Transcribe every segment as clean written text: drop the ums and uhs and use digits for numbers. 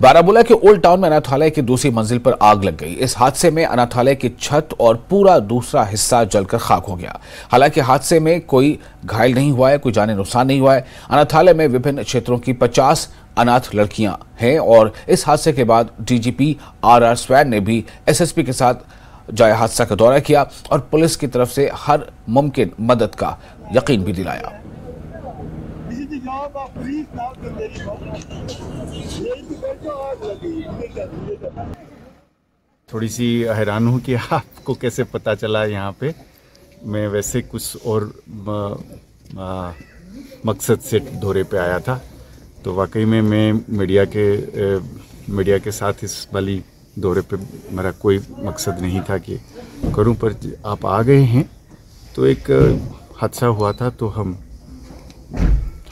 बारामूला के old town में अनाथालय की दूसरी मंजिल पर आग लग गई। इस हादसे में अनाथालय की छत और पूरा दूसरा हिस्सा जलकर खाक हो गया। हालांकि हादसे में कोई घायल नहीं हुआ है, कोई जानी नुकसान नहीं हुआ है। अनाथालय में विभिन्न क्षेत्रों की 50 अनाथ लड़कियां हैं और इस हादसे के बाद डीजीपी आर स्वैन ने भी एसएसपी के साथ जाए हादसा का दौरा किया और पुलिस की तरफ से हर मुमकिन मदद का यकीन भी दिलाया। थोड़ी सी हैरान हूँ कि आपको कैसे पता चला यहाँ पे। मैं वैसे कुछ और मकसद से दौरे पे आया था, तो वाकई में मैं मीडिया के साथ इस वाली दौरे पे मेरा कोई मकसद नहीं था कि करूं, पर आप आ गए हैं तो एक हादसा हुआ था, तो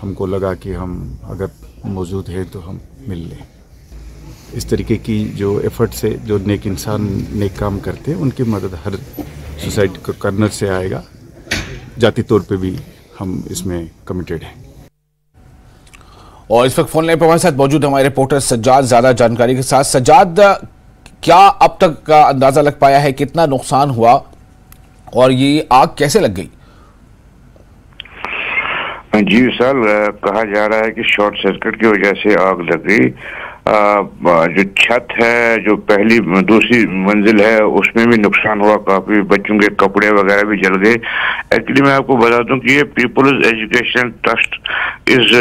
हमको लगा कि हम अगर मौजूद हैं तो हम मिल लें। इस तरीके की जो एफर्ट से जो नेक इंसान नेक काम करते हैं उनकी मदद हर सोसाइटी को करने से आएगा। जाती तौर पे भी हम इसमें कमिटेड हैं। और इस वक्त फोन लाइन पर हमारे साथ मौजूद हमारे रिपोर्टर सज्जाद ज्यादा जानकारी के साथ। सज्जाद, क्या अब तक का अंदाजा लग पाया है कितना नुकसान हुआ और ये आग कैसे लग गई? जी विशाल, कहा जा रहा है कि शॉर्ट सर्किट की वजह से आग लग गई। जो छत है, जो पहली दूसरी मंजिल है, उसमें भी नुकसान हुआ काफी। बच्चों के कपड़े वगैरह भी जल गए। एक्चुअली मैं आपको बता दूं कि ये पीपल्स एजुकेशन ट्रस्ट इस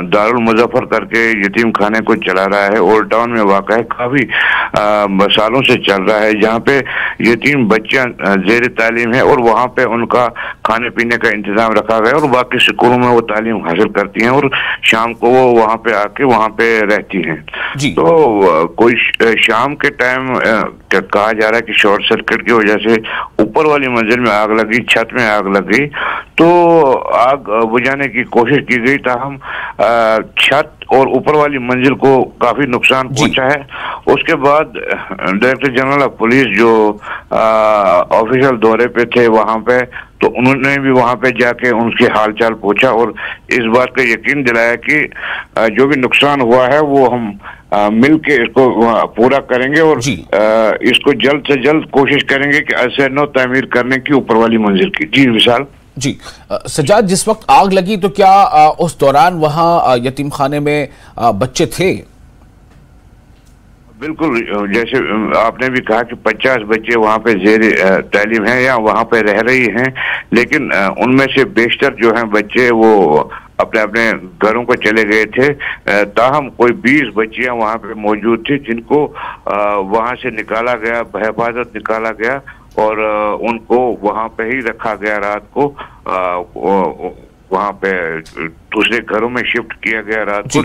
दारुल मुजफ्फर करके यतीम खाने को चला रहा है। ओल्ड टाउन में वाक़ा है, काफी सालों से चल रहा है, जहाँ पे यतीम बच्चियां जेर तालीम है और वहाँ पे उनका खाने पीने का इंतजाम रखा गया और बाकी स्कूलों में वो तालीम हासिल करती हैं और शाम को वो वहाँ पे आके वहाँ पे रहती हैं। तो कोई शाम के टाइम कहा जा रहा है कि शॉर्ट सर्किट की वजह से ऊपर वाली मंजिल में आग लगी, छत में आग लग गई। तो आग बुझाने की कोशिश की गई, ताहम छत और ऊपर वाली मंजिल को काफी नुकसान पहुंचा है। उसके बाद डायरेक्टर जनरल ऑफ पुलिस जो ऑफिशियल दौरे पे थे वहां पे, तो उन्होंने भी वहां पे जाके उनके हालचाल पूछा और इस बात का यकीन दिलाया कि जो भी नुकसान हुआ है वो हम मिल के इसको पूरा करेंगे और इसको जल्द से जल्द कोशिश करेंगे कि असर नौ तामीर करने की ऊपर वाली मंजिल की। जी विशाल। जी सज्जाद, जिस वक्त आग लगी तो क्या उस दौरान वहां यतीम खाने में बच्चे थे? बिल्कुल, जैसे आपने भी कहा कि 50 बच्चे वहाँ पे जेर तालीम हैं या वहाँ पे रह रही हैं, लेकिन उनमें से बेशतर जो हैं बच्चे वो अपने अपने घरों को चले गए थे। ताहम कोई 20 बच्चियां वहाँ पे मौजूद थी जिनको वहाँ से निकाला गया, बहिफाजत निकाला गया और उनको वहाँ पे ही रखा गया। रात को वहाँ पे दूसरे घरों में शिफ्ट किया गया रात को।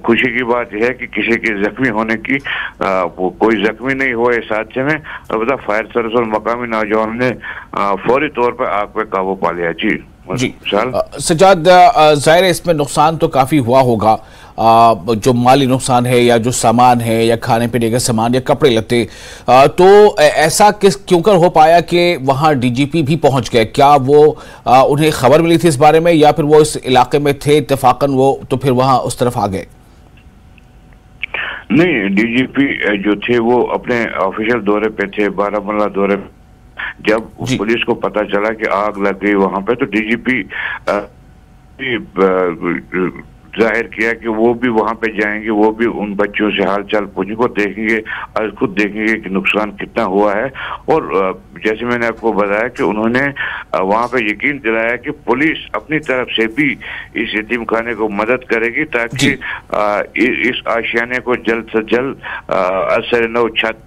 खुशी की बात यह है कि किसी के जख्मी होने की कोई जख्मी नहीं हुआ इस हादसे में। अलबत्ता फायर सर्विस और मकामी नौजवान ने फौरी तौर पर आग पे काबू पा लिया। जी सज्जाद, जाहिर है इसमें नुकसान तो काफी हुआ होगा, जो माली नुकसान है या जो सामान है या खाने पीने का सामान या कपड़े लत्ते, तो ऐसा क्यों कर हो पाया कि वहां डीजीपी भी पहुंच गए? क्या वो उन्हें खबर मिली थी इस बारे में या फिर वो इस इलाके में थे इत्तेफाकन वो तो फिर वहां उस तरफ आ गए? नहीं, डीजीपी जो थे वो अपने ऑफिशियल दौरे पे थे, बारामूला दौरे पे। जब पुलिस को पता चला कि आग लग गई वहां पे, तो डीजीपी जाहिर किया कि वो भी वहां पे जाएंगे, वो भी उन बच्चों से हालचाल पूछेंगे को देखेंगे और खुद देखेंगे कि नुकसान कितना हुआ है। और जैसे मैंने आपको बताया कि उन्होंने वहां पे यकीन दिलाया कि पुलिस अपनी तरफ से भी इस यतीम खाने को मदद करेगी ताकि इस आशियाने को जल्द से जल्द असर नौ छत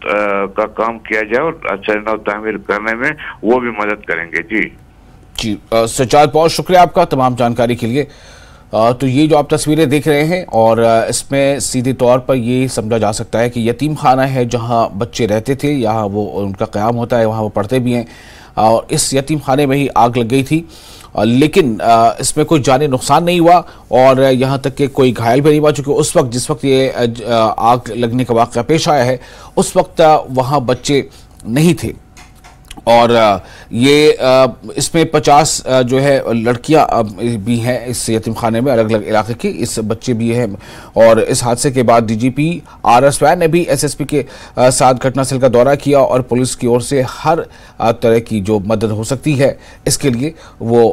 का काम किया जाए और असर नौ तामीर करने में वो भी मदद करेंगे। जी सज्जाद, बहुत शुक्रिया आपका तमाम जानकारी के लिए। तो ये जो आप तस्वीरें देख रहे हैं और इसमें सीधे तौर पर ये समझा जा सकता है कि यतीम खाना है जहां बच्चे रहते थे, यहाँ वो उनका क़याम होता है, वहाँ वो पढ़ते भी हैं और इस यतीम खाने में ही आग लग गई थी। लेकिन इसमें कोई जानी नुकसान नहीं हुआ और यहाँ तक कि कोई घायल भी नहीं हुआ, चूँकि उस वक्त जिस वक्त ये आग लगने का वाक़या पेश आया है उस वक्त वहाँ बच्चे नहीं थे। और इसमें 50 जो है लड़कियां भी हैं इस यतीम खाने में, अलग अलग इलाके की, इस बच्चे भी हैं। और इस हादसे के बाद डीजीपी RS वैन ने भी एसएसपी के साथ घटनास्थल का दौरा किया और पुलिस की ओर से हर तरह की जो मदद हो सकती है इसके लिए वो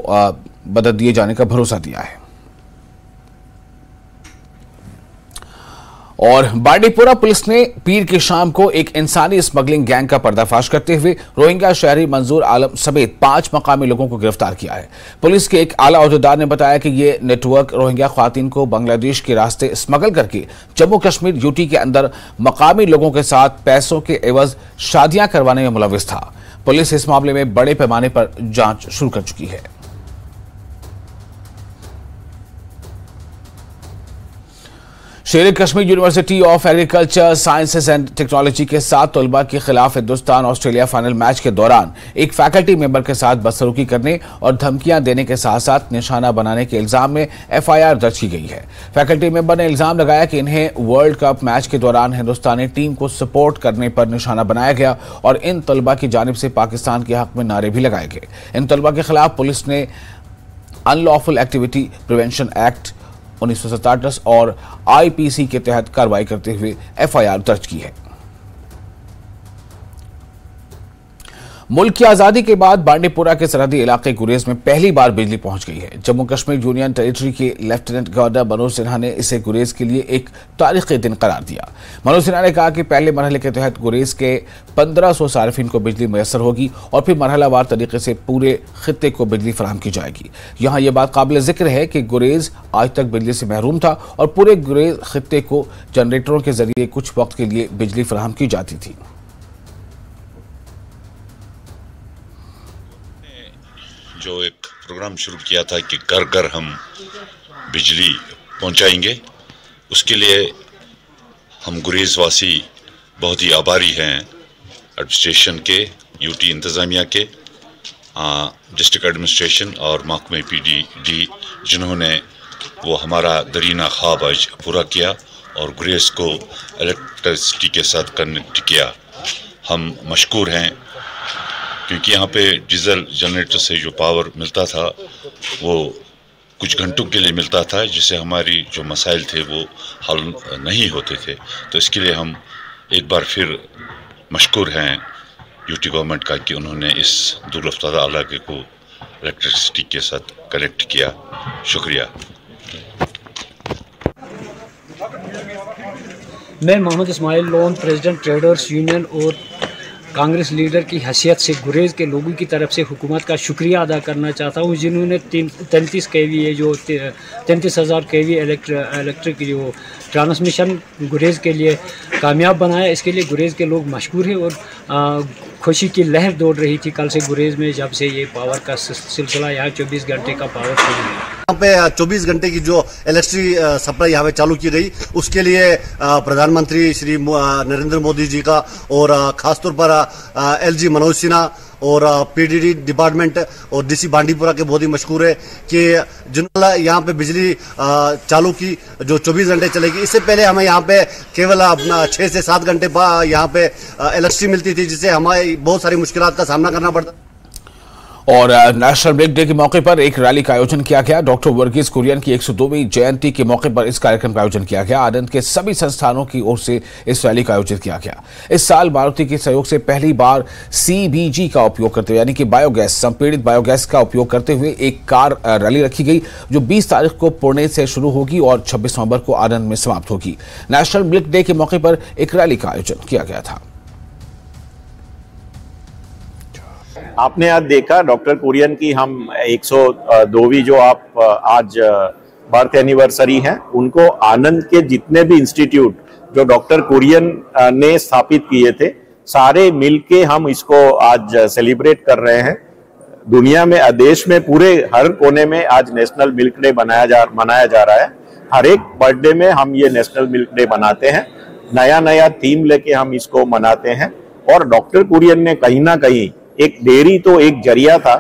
मदद दिए जाने का भरोसा दिया है। और बांडीपुरा पुलिस ने पीर की शाम को एक इंसानी स्मगलिंग गैंग का पर्दाफाश करते हुए रोहिंग्या शहरी मंजूर आलम समेत 5 मकामी लोगों को गिरफ्तार किया है। पुलिस के एक आला अहदेदार ने बताया कि ये नेटवर्क रोहिंग्या ख्वातीन को बांग्लादेश के रास्ते स्मगल करके जम्मू कश्मीर यूटी के अंदर मकामी लोगों के साथ पैसों के एवज शादियां करवाने में मुलविस था। पुलिस इस मामले में बड़े पैमाने पर जांच शुरू कर चुकी है। शेर Kashmir university of agriculture sciences and technology के 7 तलबा के खिलाफ हिंदुस्तान ऑस्ट्रेलिया फाइनल मैच के दौरान एक फैकल्टी मेंबर के साथ बदसलूकी करने और धमकियां देने के साथ साथ निशाना बनाने के इल्जाम में FIR दर्ज की गई है। फैकल्टी मेंबर ने इल्जाम लगाया कि इन्हें वर्ल्ड कप मैच के दौरान हिंदुस्तानी टीम को सपोर्ट करने पर निशाना बनाया गया और इन तलबा की जानिब से पाकिस्तान के हक में नारे भी लगाए गए। इन तलबा के खिलाफ पुलिस ने अनलॉफुल एक्टिविटी प्रिवेंशन एक्ट 1967 और IPC के तहत कार्रवाई करते हुए FIR दर्ज की है। मुल्क की आजादी के बाद बांडीपुरा के सरहदी इलाके गुरेज में पहली बार बिजली पहुंच गई है। जम्मू कश्मीर यूनियन टेरिटरी के लेफ्टिनेंट गवर्नर मनोज सिन्हा ने इसे गुरेज के लिए एक तारीखी दिन करार दिया। मनोज सिन्हा ने कहा कि पहले मरहले के तहत गुरेज के 1500 सार्फिन को बिजली मैसर होगी और फिर मरहलावार तरीके से पूरे खित्ते को बिजली फराहम की जाएगी। यहाँ यह बात काबिल जिक्र है कि गुरेज आज तक बिजली से महरूम था और पूरे गुरेज खित्ते को जनरेटरों के जरिए कुछ वक्त के लिए बिजली फराहम की जाती थी। जो एक प्रोग्राम शुरू किया था कि घर घर हम बिजली पहुंचाएंगे, उसके लिए हम गुरेज वासी बहुत ही आभारी हैं एडमिनिस्ट्रेशन के, यूटी इंतज़ामिया के, डिस्ट्रिक्ट एडमिनिस्ट्रेशन और महकमे PDD जिन्होंने वो हमारा दरीना ख्वाब आज पूरा किया और गुरेज को इलेक्ट्रिसिटी के साथ कनेक्ट किया। हम मशकूर हैं क्योंकि यहाँ पे डीजल जनरेटर से जो पावर मिलता था वो कुछ घंटों के लिए मिलता था, जिससे हमारी जो मसाइल थे वो हल नहीं होते थे। तो इसके लिए हम एक बार फिर मशकूर हैं यूटी गवर्नमेंट का कि उन्होंने इस दूररफ्तार इलाके को इलेक्ट्रिसिटी के साथ कनेक्ट किया। शुक्रिया। मैं Mohammad Ismail Lone president traders union और कांग्रेस लीडर की हैसियत से गुरेज के लोगों की तरफ से हुकूमत का शुक्रिया अदा करना चाहता हूँ, जिन्होंने 33 kV जो 33,000 kV इलेक्ट्रिक जो ट्रांसमिशन गुरेज के लिए कामयाब बनाया। इसके लिए गुरेज के लोग मशहूर हैं और खुशी की लहर दौड़ रही थी कल से गुरेज में, जब से ये पावर का सिलसिला यहाँ 24 घंटे का पावर शुरू हुआ। यहाँ पे 24 घंटे की जो इलेक्ट्रिक सप्लाई यहाँ पे चालू की गई, उसके लिए प्रधानमंत्री श्री नरेंद्र मोदी जी का और खासतौर पर LG मनोज सिन्हा और PDD डिपार्टमेंट और DC बांडीपुरा के बहुत ही मशहूर है कि जिन्होंने यहाँ पे बिजली चालू की जो 24 घंटे चलेगी। इससे पहले हमें यहाँ पे केवल अपना 6 से 7 घंटे यहाँ पे इलेक्ट्रिसिटी मिलती थी, जिससे हमें बहुत सारी मुश्किलात का सामना करना पड़ता। और नेशनल ब्रेक डे के मौके पर एक रैली का आयोजन किया गया। डॉक्टर वर्गीस कुरियन की 102वीं जयंती के मौके पर इस कार्यक्रम का आयोजन किया गया। आनंद के सभी संस्थानों की ओर से इस रैली का आयोजन किया गया। इस साल मारुति के सहयोग से पहली बार CBG का उपयोग करते हुए, यानी कि बायोगैस, संपीड़ित बायोगैस का उपयोग करते हुए एक कार रैली रखी गई, जो 20 तारीख को पुणे से शुरू होगी और 26 नवंबर को आनंद में समाप्त होगी। नेशनल ब्रेक डे के मौके पर एक रैली का आयोजन किया गया था। आपने आज देखा डॉक्टर कुरियन की हम 102वीं जो आप आज बर्थ एनिवर्सरी है, उनको आनंद के जितने भी इंस्टीट्यूट जो डॉक्टर कुरियन ने स्थापित किए थे, सारे मिलके हम इसको आज सेलिब्रेट कर रहे हैं। दुनिया में, देश में, पूरे हर कोने में आज नेशनल मिल्क डे मनाया जा रहा है। हर एक बर्थडे में हम ये नेशनल मिल्क डे मनाते हैं, नया नया थीम लेके हम इसको मनाते हैं। और डॉक्टर कुरियन ने कहीं ना कहीं एक डेयरी तो एक जरिया था,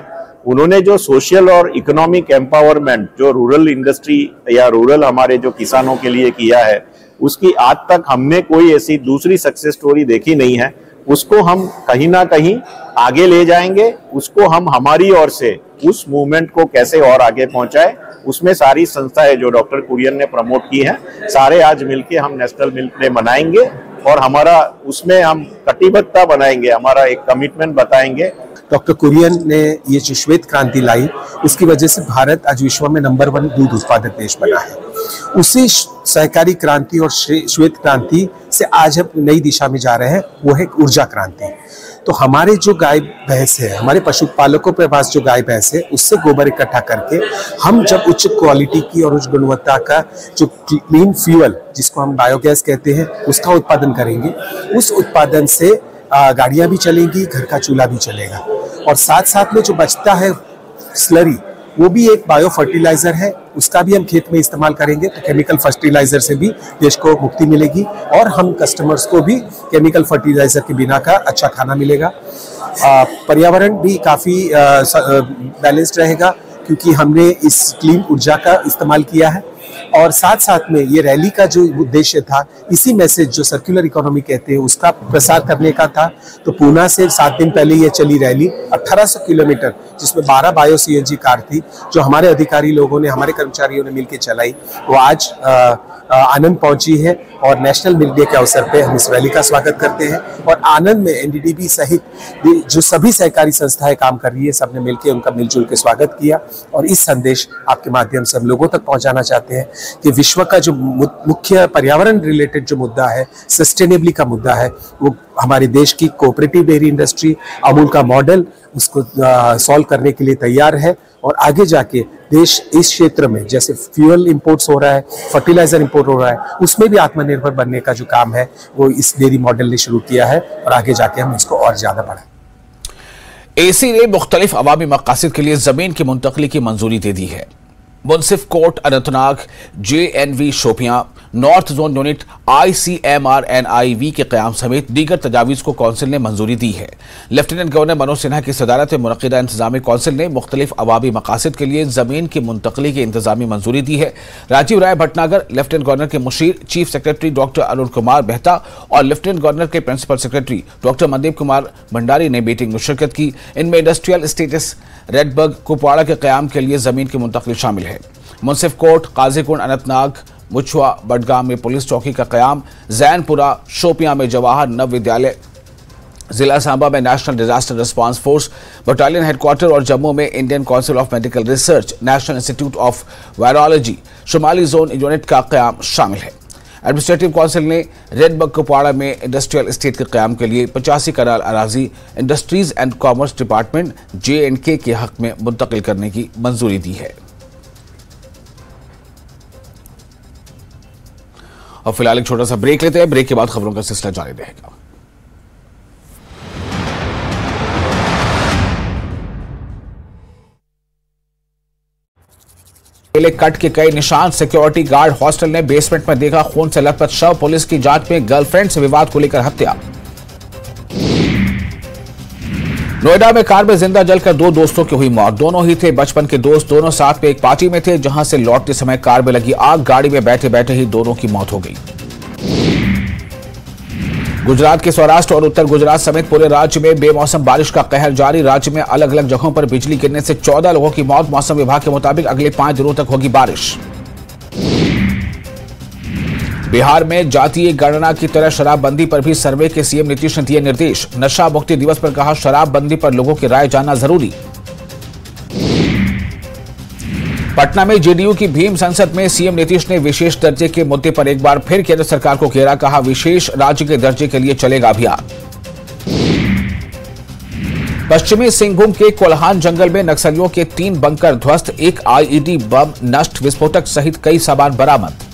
उन्होंने जो सोशल और इकोनॉमिक एम्पावरमेंट जो रूरल इंडस्ट्री या रूरल हमारे जो किसानों के लिए किया है, उसकी आज तक हमने कोई ऐसी दूसरी सक्सेस स्टोरी देखी नहीं है। उसको हम कहीं ना कहीं आगे ले जाएंगे, उसको हम हमारी ओर से उस मूवमेंट को कैसे और आगे पहुंचाए, उसमें सारी संस्थाएं जो डॉक्टर कुरियन ने प्रमोट की हैं, सारे आज मिलके हम नेशनल मिल्क डे मनाएंगे और हमारा उसमें हम कटिबद्धता बनाएंगे, हमारा एक कमिटमेंट बताएंगे। डॉक्टर कुरियन ने ये जो श्वेत क्रांति लाई, उसकी वजह से भारत आज विश्व में नंबर 1 दूध उत्पादक देश बना है। उसी सहकारी क्रांति और श्वेत क्रांति से आज हम नई दिशा में जा रहे हैं, वो है ऊर्जा क्रांति। तो हमारे जो गाय भैंस है, हमारे पशुपालकों के पास जो गाय भैंस है, उससे गोबर इकट्ठा करके हम जब उच्च क्वालिटी की और उच्च गुणवत्ता का जो क्लीन फ्यूल, जिसको हम बायोगैस कहते हैं, उसका उत्पादन करेंगे। उस उत्पादन से गाड़ियां भी चलेंगी, घर का चूल्हा भी चलेगा, और साथ साथ में जो बचता है स्लरी, वो भी एक बायो फर्टिलाइजर है, उसका भी हम खेत में इस्तेमाल करेंगे। तो केमिकल फर्टिलाइजर से भी देश को मुक्ति मिलेगी और हम कस्टमर्स को भी केमिकल फर्टिलाइजर के बिना का अच्छा खाना मिलेगा। पर्यावरण भी काफ़ी बैलेंस्ड रहेगा, क्योंकि हमने इस क्लीन ऊर्जा का इस्तेमाल किया है। और साथ साथ में ये रैली का जो उद्देश्य था, इसी मैसेज जो सर्कुलर इकोनॉमी कहते हैं, उसका प्रसार करने का था। तो पूना से 7 दिन पहले ये चली रैली 1800 किलोमीटर, जिसमें 12 बायो सीएनजी कार थी, जो हमारे अधिकारी लोगों ने, हमारे कर्मचारियों ने मिलकर चलाई। वो आज आनंद पहुंची है और नेशनल मिल्क डे के अवसर पे हम इस रैली का स्वागत करते हैं। और आनंद में एनडीडीबी सहित जो सभी सहकारी संस्थाएं काम कर रही है, सबने मिलकर उनका मिलजुल के स्वागत किया। और इस संदेश आपके माध्यम से हम लोगों तक पहुंचाना चाहते हैं कि विश्व का जो मुख्य पर्यावरण रिलेटेड जो मुद्दा है, सस्टेनेबली का मुद्दा है, वो हमारे देश की कोऑपरेटिव डेयरी इंडस्ट्री, अमूल का मॉडल, उसको सॉल्व करने के लिए तैयार है। और आगे जाके देश इस क्षेत्र में, जैसे फ्यूल इंपोर्ट्स हो रहा है, फर्टिलाइजर इंपोर्ट हो रहा है, उसमें भी आत्मनिर्भर बनने का जो काम है, वो इस डेयरी मॉडल ने शुरू किया है और आगे जाके हम इसको और ज्यादा बढ़ाएं। एसी ने मुख्तलिफ अवामी मकासद के लिए जमीन की मुंतकली की मंजूरी दे दी है। मुंसिफ court Anantnag, JNV Shopian, north zone unit ICMRNIV के क़याम समेत दीगर तजावीज़ को कौंसिल ने मंजूरी दी है। लेफ्टिनेंट गवर्नर मनोज सिन्हा की सदारत में मुनक़िदा इंतजामी कौंसिल ने मुख्तलिफ अवामी मकासद के लिए ज़मीन की मुंतकली की इंतजामी मंजूरी दी है। राजीव राय भटनागर, लेफ्टिनेंट गवर्नर के मुशीर, chief secretary doctor Arun Kumar Mehta और लेफ्टिनेंट गवर्नर के principal secretary doctor Mandeep Kumar Bhandari ने मीटिंग में शिरकत की। इनमें इंडस्ट्रियल स्टेटस रेडबर्ग कुपवाड़ा के क़याम के लिए ज़मीन की मुंतकली शामिल है। मुंसिफ कोर्ट, काजीकुंड अनंतनाग, मुछुआ बडगाम में पुलिस चौकी का क़याम, जैनपुरा शोपियां में जवाहर नव विद्यालय, जिला सांबा में national disaster response force battalion headquarter और जम्मू में Indian council of medical research, national institute of virology शुमाली जोन यूनिट का क़याम शामिल है। एडमिनिस्ट्रेटिव काउंसिल ने रेडबर्ग कुपवाड़ा में इंडस्ट्रियल एस्टेट के क़याम के लिए 85 कनाल अराजी industries and commerce department J&K के हक में मुंतकिल करने की मंजूरी दी है। और फिलहाल एक छोटा सा ब्रेक लेते हैं। ब्रेक के बाद खबरों का सिलसिला जारी रहेगा। कट के कई निशान, सिक्योरिटी गार्ड हॉस्टल ने बेसमेंट में देखा खून से लथपथ शव, पुलिस की जांच में गर्लफ्रेंड से विवाद को लेकर हत्या। नोएडा में कार में जिंदा जलकर 2 दोस्तों की हुई मौत, दोनों ही थे बचपन के दोस्त, दोनों साथ में एक पार्टी में थे, जहां से लौटते समय कार में लगी आग, गाड़ी में बैठे बैठे ही दोनों की मौत हो गई। गुजरात के सौराष्ट्र और उत्तर गुजरात समेत पूरे राज्य में बेमौसम बारिश का कहर जारी, राज्य में अलग अलग जगहों पर बिजली गिरने से 14 लोगों की मौत, मौसम विभाग के मुताबिक अगले 5 दिनों तक होगी बारिश। बिहार में जातीय गणना की तरह शराबबंदी पर भी सर्वे के सीएम नीतीश ने दिए निर्देश, नशा मुक्ति दिवस पर कहा शराबबंदी पर लोगों की राय जानना जरूरी। पटना में जेडीयू की भीम संसद में सीएम नीतीश ने विशेष दर्जे के मुद्दे पर एक बार फिर केंद्र सरकार को घेरा, कहा विशेष राज्य के दर्जे के लिए चलेगा अभियान। पश्चिमी सिंहभूम के कोल्हान जंगल में नक्सलियों के 3 बंकर ध्वस्त, 1 आईईडी बम नष्ट, विस्फोटक सहित कई सामान बरामद।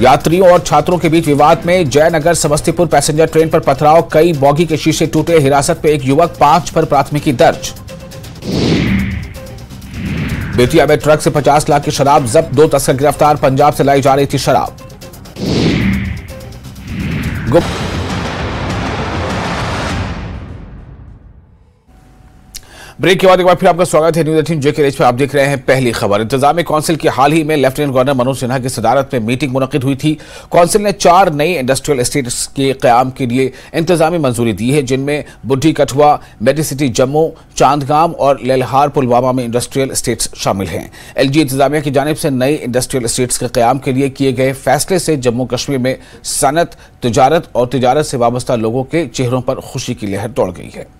यात्रियों और छात्रों के बीच विवाद में जयनगर समस्तीपुर पैसेंजर ट्रेन पर पथराव, कई बोगी के शीशे टूटे, हिरासत में एक युवक, 5 पर प्राथमिकी दर्ज। बेतिया में ट्रक से 50 लाख की शराब जब्त, 2 तस्कर गिरफ्तार, पंजाब से लाई जा रही थी शराब। ब्रेक के बाद एक बार फिर आपका स्वागत है न्यूज 18 जेके पर। आप देख रहे हैं पहली खबर। इंतजामी काउंसिल की हाल ही में लेफ्टिनेंट गवर्नर मनोज सिन्हा की सदारत में मीटिंग मुनक्किद हुई थी। काउंसिल ने 4 नई इंडस्ट्रियल एस्टेट्स के कयाम के लिए इंतजामी मंजूरी दी है, जिनमें बुढ़ी कठुआ, मेडिसिटी जम्मू, चांदगाम और लेलहार पुलवामा में इंडस्ट्रियल एस्टेट्स शामिल हैं। एलजी इंतजामिया की जानिब से नई इंडस्ट्रियल एस्टेट्स के कयाम के लिए किए गए फैसले से जम्मू कश्मीर में सनत, तिजारत और तिजारत से वाबस्ता लोगों के चेहरों पर खुशी की लहर दौड़ गई है।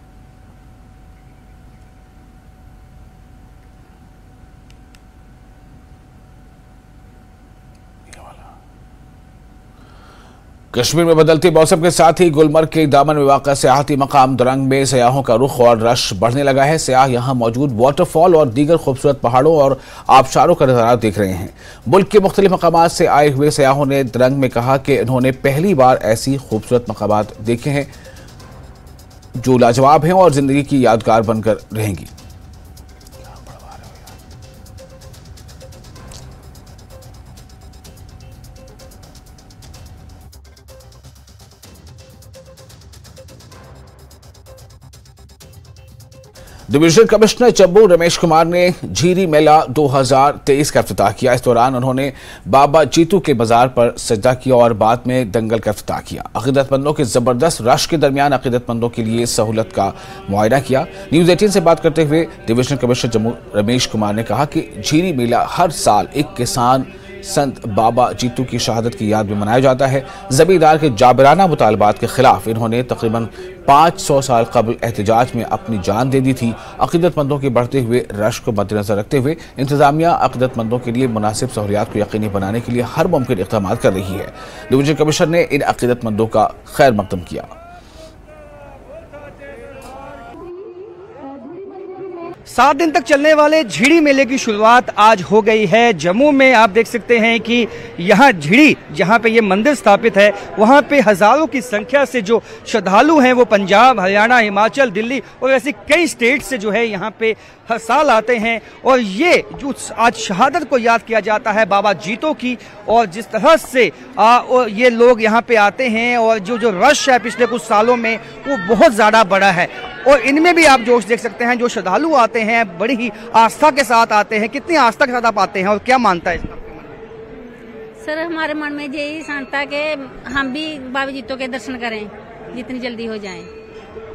कश्मीर में बदलते मौसम के साथ ही गुलमर्ग के दामन में वाक़ा सियाहती मकाम दरंग में सयाहों का रुख और रश बढ़ने लगा है। सयाह यहां मौजूद वाटरफॉल और दीगर खूबसूरत पहाड़ों और आबशारों का नज़ारा देख रहे हैं। मुल्क के मुख्तलिफ मकामात से आए हुए सयाहों ने दरंग में कहा कि उन्होंने पहली बार ऐसी खूबसूरत मकामात देखे हैं जो लाजवाब हैं और जिंदगी की यादगार बनकर रहेंगी। डिवीजनल कमिश्नर जम्मू रमेश कुमार ने झीरी मेला 2023 का इफ्तिताह किया। इस दौरान उन्होंने बाबा जीतू के बाजार पर सजदा किया और बाद में दंगल का इफ्तिताह किया। अकीदतमंदों के जबरदस्त रश के दरमियान अकीदतमंदों के लिए सहूलत का मुआयना किया। न्यूज 18 से बात करते हुए डिवीजनल कमिश्नर जम्मू रमेश कुमार ने कहा कि झीरी मेला हर साल एक किसान संत बाबा जीतू की शहादत की याद में मनाया जाता है। जमींदार के जाबराना मुतालबात के खिलाफ इन्होंने तकरीबन 500 साल कबल एहतजाज में अपनी जान दे दी थी। अकीदतमंदों के बढ़ते हुए रश को मद्देनजर रखते हुए इंतजामिया अकीदतमंदों के लिए मुनासिब सहूलियात को यकीनी बनाने के लिए हर मुमकिन इक़दाम कर रही है। डिवीजनल कमिश्नर ने इन अकीदतमंदों का खैर मकदम किया। 7 दिन तक चलने वाले झिड़ी मेले की शुरुआत आज हो गई है। जम्मू में आप देख सकते हैं कि यहाँ झिड़ी, जहाँ पे ये मंदिर स्थापित है, वहाँ पे हजारों की संख्या से जो श्रद्धालु हैं वो पंजाब, हरियाणा, हिमाचल, दिल्ली और ऐसे कई स्टेट से जो है यहाँ पे हर साल आते हैं। और ये जो आज शहादत को याद किया जाता है बाबा जीतो की, और जिस तरह से और ये लोग यहाँ पे आते हैं और जो रश है पिछले कुछ सालों में वो बहुत ज़्यादा बड़ा है। और इनमें भी आप जोश देख सकते हैं, जो श्रद्धालु आते हैं बड़ी ही आस्था के साथ आते हैं। कितनी आस्था के साथ आप आते हैं और क्या मानता है इसका? सर, हमारे मन में यही शांता कि हम भी बाबा जीतो के दर्शन करें जितनी जल्दी हो जाएं।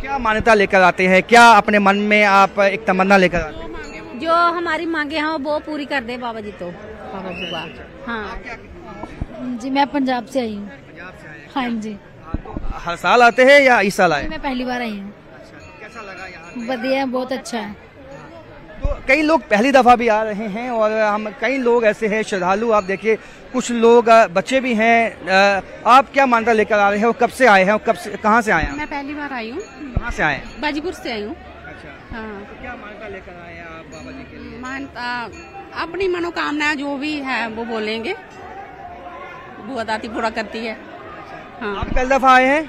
क्या मान्यता लेकर आते हैं, क्या अपने मन में आप एक तमन्ना लेकर आते हैं? जो हमारी मांगे हैं वो पूरी कर दे बाबा जीतो, बाबा बुआ। हाँ जी, मैं पंजाब से आई हूँ। हाँ जी। हर साल आते हैं या इस साल आए? मैं पहली बार आई हूँ। कैसा लगा यहाँ? बढ़िया, बहुत अच्छा है। तो कई लोग पहली दफा भी आ रहे हैं और हम कई लोग ऐसे हैं श्रद्धालु, आप देखिए कुछ लोग बच्चे भी हैं। आप क्या मान्यता लेकर आ रहे हैं और कब से आए हैं और कहाँ से आए हैं? मैं पहली बार आई हूँ। कहाँ से आए हैं? बाजीपुर से आई हूँ। अच्छा। हाँ। तो क्या मान्यता लेकर आए हैं आप बाबा जी के लिए? मानता अपनी मनोकामना जो भी है वो बोलेंगे, बुआ दाती पूरा करती है। हाँ। आप पहली दफा आए हैं?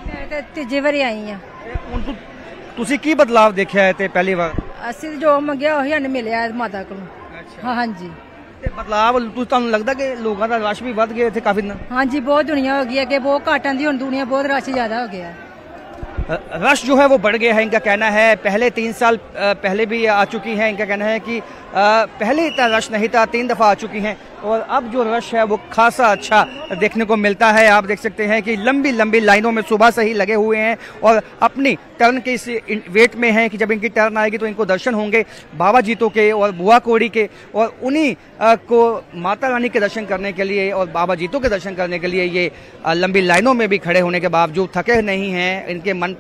मैं तीजे बारी आई हूँ। ਤੁਸੀਂ ਕੀ ਬਦਲਾਵ ਦੇਖਿਆ ਹੈ ਤੇ ਪਹਿਲੀ ਵਾਰ? ਅਸੀਂ ਜੋ ਮੰਗਿਆ ਉਹੀ ਸਾਨੂੰ ਮਿਲਿਆ ਮਾਤਾ ਕੋਲੋਂ। ਹਾਂ ਹਾਂਜੀ। ਤੇ ਬਦਲਾਵ ਤੁਹਾਨੂੰ ਲੱਗਦਾ ਕਿ ਲੋਕਾਂ ਦਾ ਰਸ਼ ਵੀ ਵੱਧ ਗਿਆ ਇੱਥੇ ਕਾਫੀ? ਹਾਂਜੀ, ਬਹੁਤ ਦੁਨੀਆ ਹੋ ਗਈ ਹੈ ਕਿ ਬਹੁਤ ਘੱਟ ਆਂਦੀ, ਹੁਣ ਦੁਨੀਆ ਬਹੁਤ ਰਸ਼ ਜ਼ਿਆਦਾ ਹੋ ਗਿਆ। रश जो है वो बढ़ गया है, इनका कहना है। पहले 3 साल पहले भी आ चुकी हैं। इनका कहना है कि पहले इतना रश नहीं था, 3 दफ़ा आ चुकी हैं और अब जो रश है वो खासा अच्छा देखने को मिलता है। आप देख सकते हैं कि लंबी लंबी लाइनों में सुबह से ही लगे हुए हैं और अपनी टर्न के इस वेट में हैं कि जब इनकी टर्न आएगी तो इनको दर्शन होंगे बाबा जीतो के और बुआ कोड़ी के, और उन्हीं को माता रानी के दर्शन करने के लिए और बाबा जीतो के दर्शन करने के लिए ये लंबी लाइनों में भी खड़े होने के बावजूद थके नहीं हैं।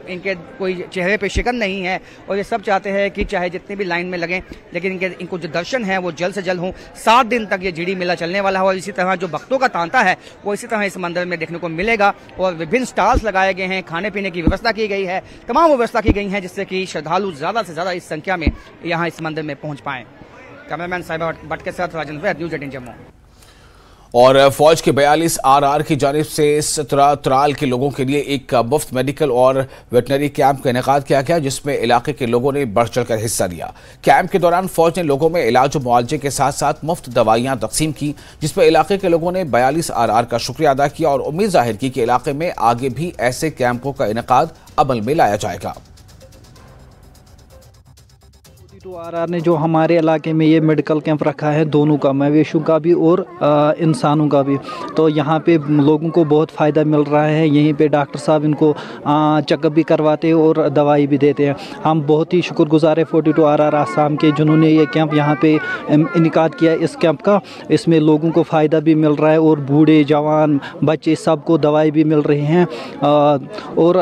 इनके कोई चेहरे पे शिकन नहीं है और ये सब चाहते हैं कि चाहे जितने भी लाइन में लगें लेकिन इनको जो दर्शन है वो जल्द से जल्द हों। 7 दिन तक ये झिड़ी मेला चलने वाला है और इसी तरह जो भक्तों का तांता है वो इसी तरह इस मंदिर में देखने को मिलेगा। और विभिन्न स्टॉल्स लगाए गए हैं, खाने पीने की व्यवस्था की गई है, तमाम व्यवस्था की गई है जिससे कि श्रद्धालु ज्यादा से ज्यादा इस संख्या में यहाँ इस मंदिर में पहुंच पाए। कैमरामैन साहिबा भट्ट के साथ राजन वैद, न्यूज 18 जम्मू। और फौज के 42 RR की जानिब से 17 त्राल के लोगों के लिए एक मुफ्त मेडिकल और वेटनरी कैंप का इनेकाद किया गया, जिसमें इलाके के लोगों ने बढ़ चढ़कर हिस्सा लिया। कैंप के दौरान फौज ने लोगों में इलाज और मुआवजे के साथ साथ मुफ्त दवाइयां तकसीम की, जिसमें इलाके के लोगों ने 42 RR का शुक्रिया अदा किया और उम्मीद जाहिर की कि इलाके में आगे भी ऐसे कैंपों का इनेकाद अमल में लाया जाएगा। 42RR ने जो हमारे इलाके में ये मेडिकल कैंप रखा है, दोनों का, मवेशियों का भी और इंसानों का भी, तो यहाँ पे लोगों को बहुत फ़ायदा मिल रहा है। यहीं पे डॉक्टर साहब इनको चेकअप भी करवाते हैं और दवाई भी देते हैं। हम बहुत ही शुक्रगुजार है 42RR आसाम के, जिन्होंने ये कैंप यहाँ पे इनकाद किया। इस कैंप का, इसमें लोगों को फ़ायदा भी मिल रहा है और बूढ़े जवान बच्चे सबको दवाई भी मिल रही हैं और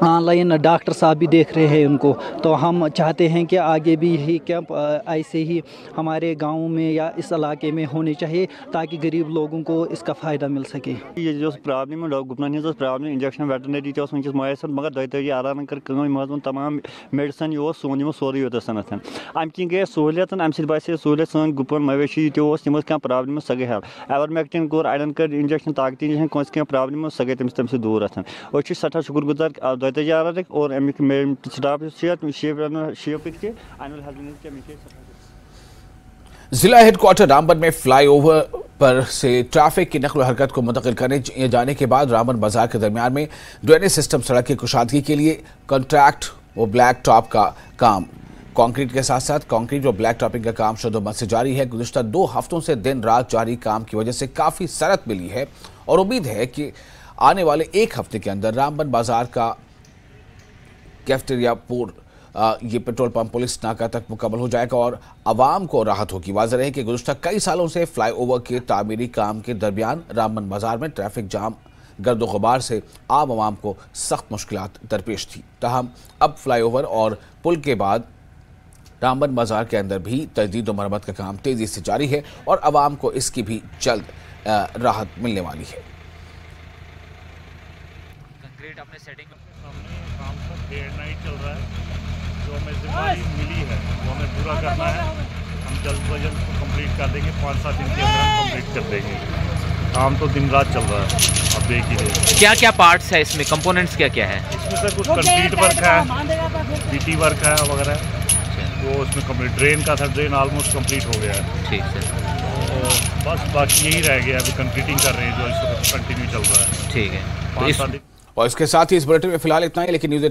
ऑनलाइन डॉक्टर साहब भी देख रहे हैं उनको। तो हम चाहते हैं कि आगे भी यही कैंप ऐसे ही हमारे गाँव में या इस इलाके में होने चाहिए ताकि गरीब लोगों को इसका फ़ायदा मिल सके। ये जो प्रॉब्लम गुपन हज प्रॉब्लम इंजेक्शन वेटनरी तस वस मैसर, मगर 42RR कर तमाम मेडिसन यह सोन सोरे योत सनत अम कि गई सहूलियत, अम सह सहूलियत सन गुपन मवेशी तम क्या प्रॉब्लम सह गई हल। एवरमेक्टिन कोर अड़न कर इंजेक्शन ताकती इंजेक्शन क्या प्रॉब्लम सह गई तम दूर सठा शुक्रगुजार 42RR और अमिक स्टाफ जिला हेडक्वार्टर रामबन में फ्लाईओवर पर से ट्रैफिक की नकल हरकत को मुंतकिल करने जाने के बाद रामबन बाजार के दरमियान में ड्रेनेज सिस्टम सड़क की कुशादगी के लिए कॉन्ट्रैक्ट व ब्लैक टॉप का काम, कंक्रीट के साथ साथ कंक्रीट और ब्लैक टॉपिंग का काम शुद्धमत से जारी है। गुज़िश्ता 2 हफ्तों से दिन रात जारी काम की वजह से काफ़ी सरत मिली है और उम्मीद है कि आने वाले 1 हफ्ते के अंदर रामबन बाजार का कैफेटेरिया पूर ये पेट्रोल पंप पुलिस नाका तक मुकम्मल हो जाएगा और आवाम को राहत होगी। वाज़ेह है कि गुज़िश्ता कई सालों से फ्लाईओवर के तामीरी काम के दरमियान रामबन बाजार में ट्रैफिक जाम गर्द गुबार से आम आवाम को सख्त मुश्किलात दरपेश थी। ताहम अब फ्लाईओवर और पुल के बाद रामबन बाजार के अंदर भी तजदीद व मरम्मत का काम तेज़ी से जारी है और आवाम को इसकी भी जल्द राहत मिलने वाली है। कंक्रीट अपने सेटिंग काम तो डे एंड नाइट चल रहा है, जो हमें जिम्मेदारी मिली है वो हमें पूरा करना है। हम जल्द से जल्द कंप्लीट कर देंगे, 5-7 दिन के अंदर कंप्लीट कर देंगे। काम तो दिन रात चल रहा है, अब देख ही रहे। क्या क्या पार्ट्स है इसमें, कंपोनेंट्स क्या क्या है? इसमें से कुछ कंक्रीट वर्क है, पीटी वर्क है वगैरह, वो उसमें कंप्लीट ड्रेन का था, ड्रेन ऑलमोस्ट कंप्लीट हो गया है। ठीक है, तो बस बाकी यही रह गया, अभी कंक्रीटिंग कर रहे हैं जो इस वक्त कंटिन्यू चल रहा है। ठीक है, और इसके साथ ही इस बुलेटिन में फिलहाल इतना ही, लेकिन न्यूज़